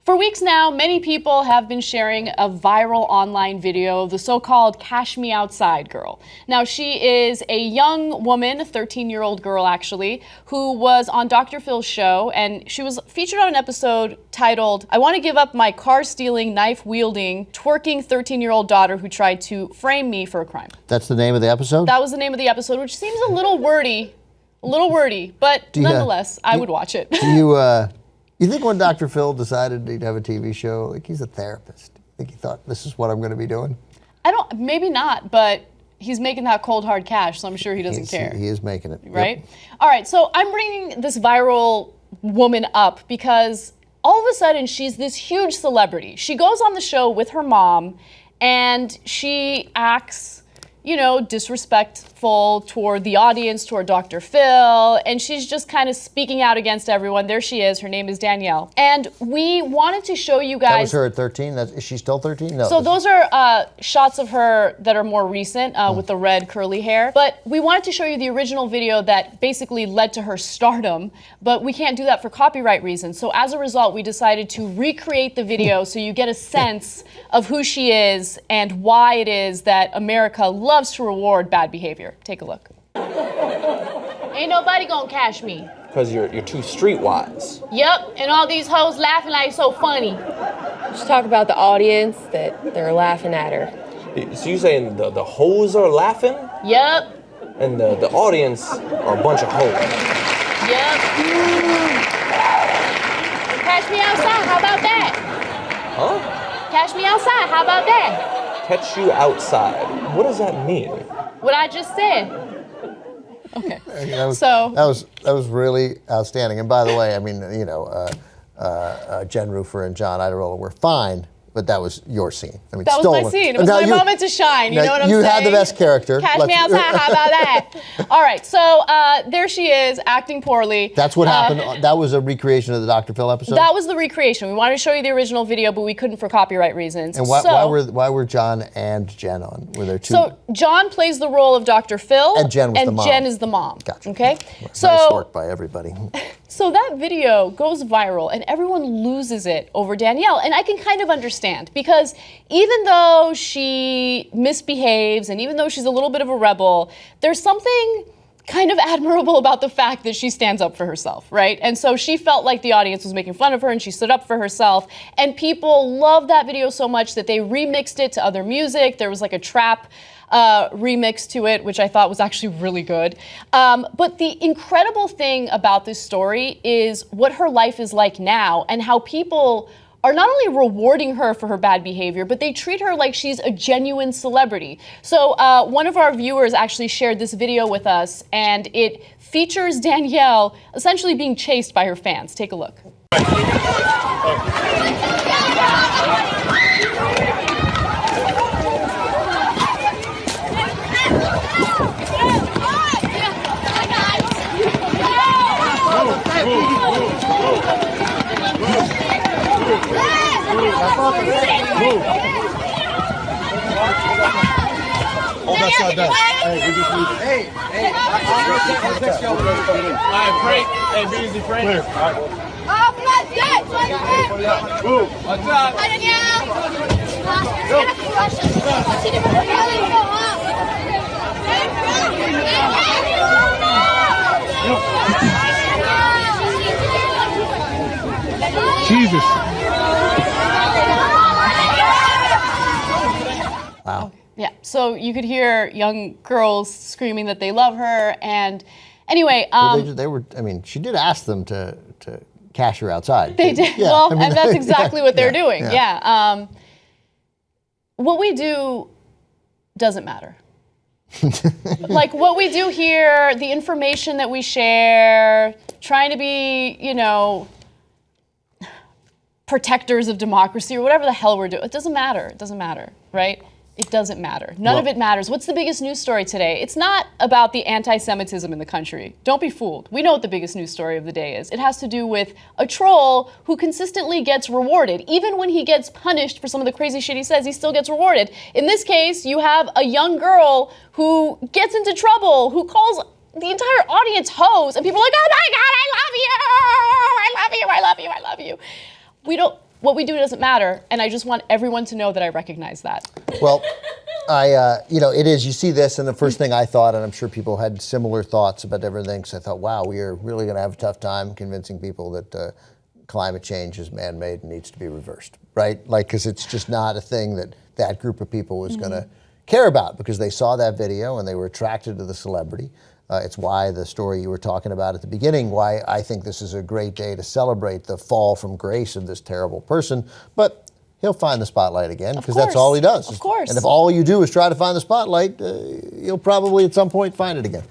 For weeks now, many people have been sharing a viral online video of the so-called Cash Me Outside girl. Now, she is a young woman, a 13-year-old girl actually, who was on Dr. Phil's show, and she was featured on an episode titled, "I Want to Give Up My Car-Stealing, Knife-Wielding, Twerking 13-year-old Daughter Who Tried to Frame Me for a Crime." That's the name of the episode? That was the name of the episode, which seems a little wordy, but nonetheless, I would watch it. You think when Dr. Phil decided he'd have a TV show, like he's a therapist, I think he thought, this is what I'm going to be doing? Maybe not, but he's making that cold hard cash, so I'm sure he doesn't care. He is making it. Right? Yep. All right, so I'm bringing this viral woman up because all of a sudden she's this huge celebrity. She goes on the show with her mom and she acts, disrespectful toward the audience, toward Dr. Phil, and she's just kind of speaking out against everyone. There she is. Her name is Danielle. And we wanted to show you guys... That was her at 13? Is she still 13? No. So those are shots of her that are more recent with the red curly hair. But we wanted to show you the original video that basically led to her stardom, but we can't do that for copyright reasons. So as a result, we decided to recreate the video so you get a sense of who she is and why it is that America loves to reward bad behavior. Take a look. Ain't nobody gonna cash me. Because you're too streetwise. Yep, and all these hoes laughing like so funny. Just talk about the audience that they're laughing at her. So you saying the hoes are laughing? Yep. And the audience are a bunch of hoes? Yep. Cash me outside, how about that? Huh? Cash me outside, how about that? Catch you outside. What does that mean? What I just said. Okay. That was really outstanding. And by the way, I mean, Jen Roofer and John Idarola were fine, but that was your scene. I mean, that was my scene. It was my moment to shine. You know what I'm saying? You had the best character. Cash me outside. How about that? All right. So there she is, acting poorly. That's what happened. That was a recreation of the Dr. Phil episode? That was the recreation. We wanted to show you the original video, but we couldn't for copyright reasons. And why were John and Jen on? Were there two? So John plays the role of Dr. Phil. And Jen was the mom. Jen is the mom. Gotcha. Okay. Nice work by everybody. So that video goes viral and everyone loses it over Danielle. And I can kind of understand because even though she misbehaves and even though she's a little bit of a rebel, there's something kind of admirable about the fact that she stands up for herself, right? And so she felt like the audience was making fun of her and she stood up for herself. And people loved that video so much that they remixed it to other music. There was like a trap remix to it, which I thought was actually really good. But the incredible thing about this story is what her life is like now and how people are not only rewarding her for her bad behavior, but they treat her like she's a genuine celebrity. So one of our viewers actually shared this video with us, and it features Danielle essentially being chased by her fans. Take a look. Hold that side down. Hey, we just need. Hey. I'll text you. All right, Frank. Hey, be easy, Frank. Clear. All right. Oh, bless that. Move. Watch out. Jesus. Wow. Yeah, so you could hear young girls screaming that they love her, and anyway, they were. I mean, she did ask them to cash her outside. They did. Yeah, well, and that's exactly what they're doing. Yeah. Yeah. What we do doesn't matter. Like what we do here, the information that we share, trying to be, protectors of democracy or whatever the hell we're doing. It doesn't matter. It doesn't matter, right? It doesn't matter. None of it matters. What's the biggest news story today? It's not about the anti-Semitism in the country. Don't be fooled. We know what the biggest news story of the day is. It has to do with a troll who consistently gets rewarded. Even when he gets punished for some of the crazy shit he says, he still gets rewarded. In this case, you have a young girl who gets into trouble, who calls the entire audience hoes, and people are like, oh my God, I love you, I love you, I love you, I love you. what we do doesn't matter, and I just want everyone to know that I recognize that. Well, it is. You see this, and the first thing I thought, and I'm sure people had similar thoughts about everything, so I thought, wow, we are really going to have a tough time convincing people that climate change is man-made and needs to be reversed, right? Like, because it's just not a thing that group of people was going to care about, because they saw that video and they were attracted to the celebrity. It's why the story you were talking about at the beginning, why I think this is a great day to celebrate the fall from grace of this terrible person. But he'll find the spotlight again, because that's all he does. Of course. And if all you do is try to find the spotlight, you'll probably at some point find it again.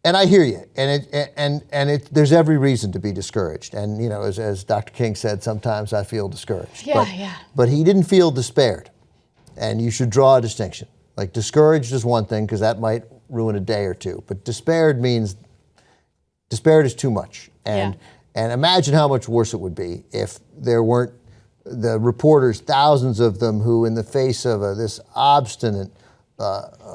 And I hear you, and there's every reason to be discouraged. And as Dr. King said, sometimes I feel discouraged. But he didn't feel despaired, and you should draw a distinction. Like, discouraged is one thing, because that might ruin a day or two. But despaired is too much. And imagine how much worse it would be if there weren't the reporters, thousands of them, who in the face of this obstinate,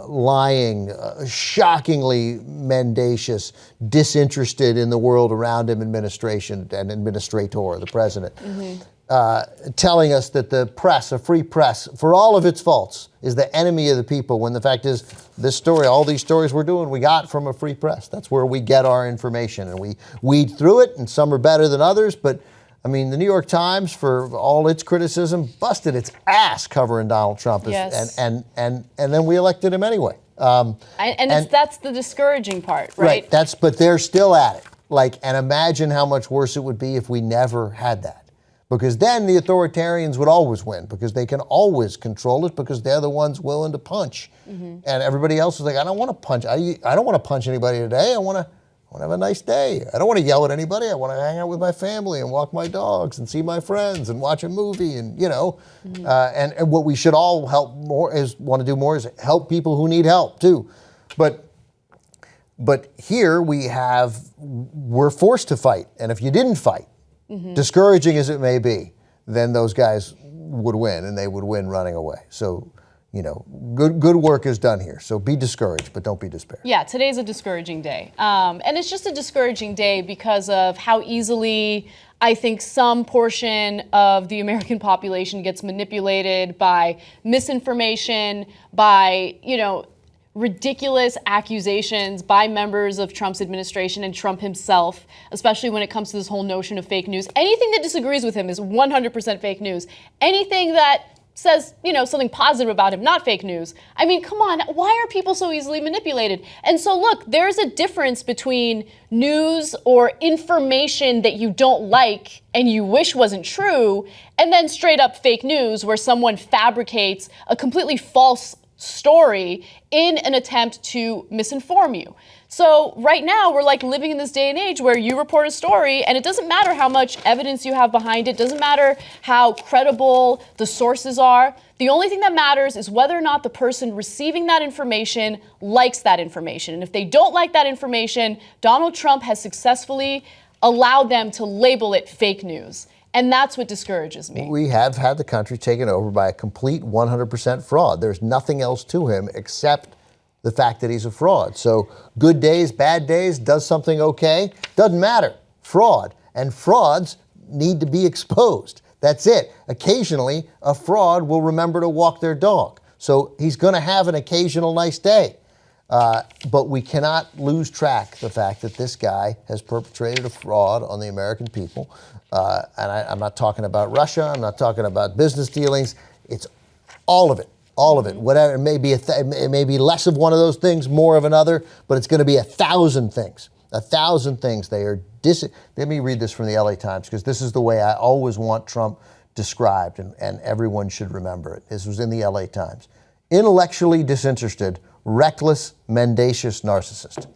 lying, shockingly mendacious, disinterested in the world around him administration and administrator, the president, telling us that the press, a free press, for all of its faults, is the enemy of the people, when the fact is, this story, all these stories we're doing, we got from a free press. That's where we get our information, and we weed through it, and some are better than others, but I mean, the New York Times, for all its criticism, busted its ass covering Donald Trump, and then we elected him anyway. That's the discouraging part, right? Right. But they're still at it. And imagine how much worse it would be if we never had that, because then the authoritarians would always win, because they can always control it, because they're the ones willing to punch, and everybody else is like, I don't want to punch. I don't want to punch anybody today. I want to have a nice day. I don't want to yell at anybody. I want to hang out with my family and walk my dogs and see my friends and watch a movie, and and what we should all want to do more is help people who need help too. But here we're forced to fight, and if you didn't fight, discouraging as it may be, then those guys would win, and they would win running away. So, good work is done here. So be discouraged, but don't be despaired. Yeah, today's a discouraging day. And it's just a discouraging day because of how easily I think some portion of the American population gets manipulated by misinformation, by, ridiculous accusations by members of Trump's administration and Trump himself, especially when it comes to this whole notion of fake news. Anything that disagrees with him is 100% fake news. Anything that says, something positive about him, not fake news. I mean, come on, why are people so easily manipulated? And so look, there's a difference between news or information that you don't like and you wish wasn't true, and then straight up fake news where someone fabricates a completely false story in an attempt to misinform you. So right now we're living in this day and age where you report a story and it doesn't matter how much evidence you have behind it, doesn't matter how credible the sources are. The only thing that matters is whether or not the person receiving that information likes that information. And if they don't like that information, Donald Trump has successfully allowed them to label it fake news. And that's what discourages me. We have had the country taken over by a complete 100% fraud. There's nothing else to him except the fact that he's a fraud. So good days, bad days, does something okay, doesn't matter. Fraud. And frauds need to be exposed. That's it. Occasionally, a fraud will remember to walk their dog. So he's going to have an occasional nice day. But we cannot lose track of the fact that this guy has perpetrated a fraud on the American people. And I'm not talking about Russia. I'm not talking about business dealings. It's all of it. All of it. Whatever. It may be it may be less of one of those things, more of another, but it's going to be 1,000 things. 1,000 things. They are Let me read this from the LA Times, because this is the way I always want Trump described, and everyone should remember it. This was in the LA Times. Intellectually disinterested, reckless, mendacious narcissist.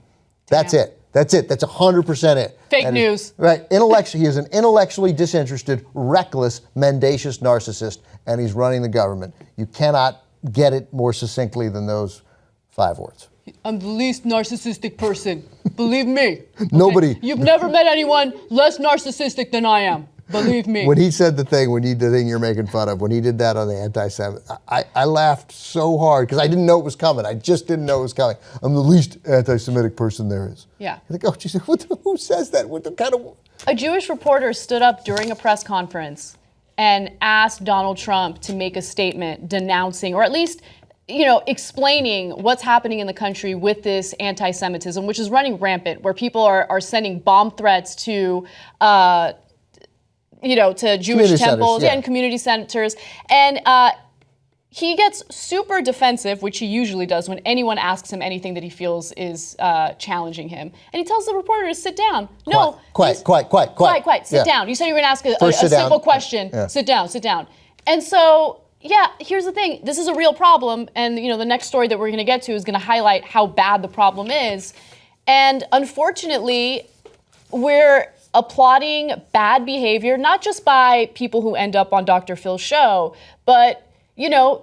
That's it. That's it. That's 100% it. Fake news. Right. He is an intellectually disinterested, reckless, mendacious narcissist, and he's running the government. You cannot get it more succinctly than those 5 words. I'm the least narcissistic person. Believe me. Okay? Nobody. You've never met anyone less narcissistic than I am. Believe me. When he said the thing you're making fun of, when he did that on the anti-Semitic, I laughed so hard because I didn't know it was coming. I just didn't know it was coming. I'm the least anti-Semitic person there is. Yeah. I think, oh, geez, who says that? What the kind of... A Jewish reporter stood up during a press conference and asked Donald Trump to make a statement denouncing, or at least, explaining what's happening in the country with this anti-Semitism, which is running rampant, where people are sending bomb threats to Jewish Community temples centers, yeah. and community centers. And he gets super defensive, which he usually does when anyone asks him anything that he feels is challenging him. And he tells the reporter to sit down. Quiet. Sit down. You said you were going to ask a sit down. simple question. Yeah. Sit down. And so, here's the thing. This is a real problem. And, the next story that we're going to get to is going to highlight how bad the problem is. And unfortunately, we're applauding bad behavior, not just by people who end up on Dr. Phil's show, but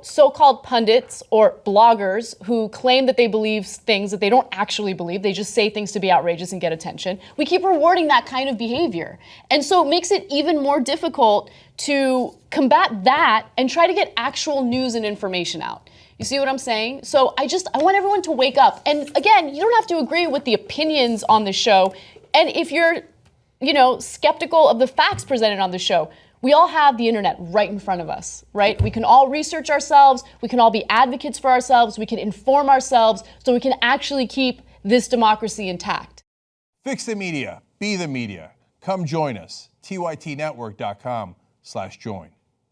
so-called pundits or bloggers who claim that they believe things that they don't actually believe. They just say things to be outrageous and get attention. We keep rewarding that kind of behavior. And so it makes it even more difficult to combat that and try to get actual news and information out. You see what I'm saying? So I want everyone to wake up. And again, you don't have to agree with the opinions on the show. And if you're, skeptical of the facts presented on the show, we all have the internet right in front of us, right? We can all research ourselves. We can all be advocates for ourselves. We can inform ourselves so we can actually keep this democracy intact. Fix the media. Be the media. Come join us. tytnetwork.com/join.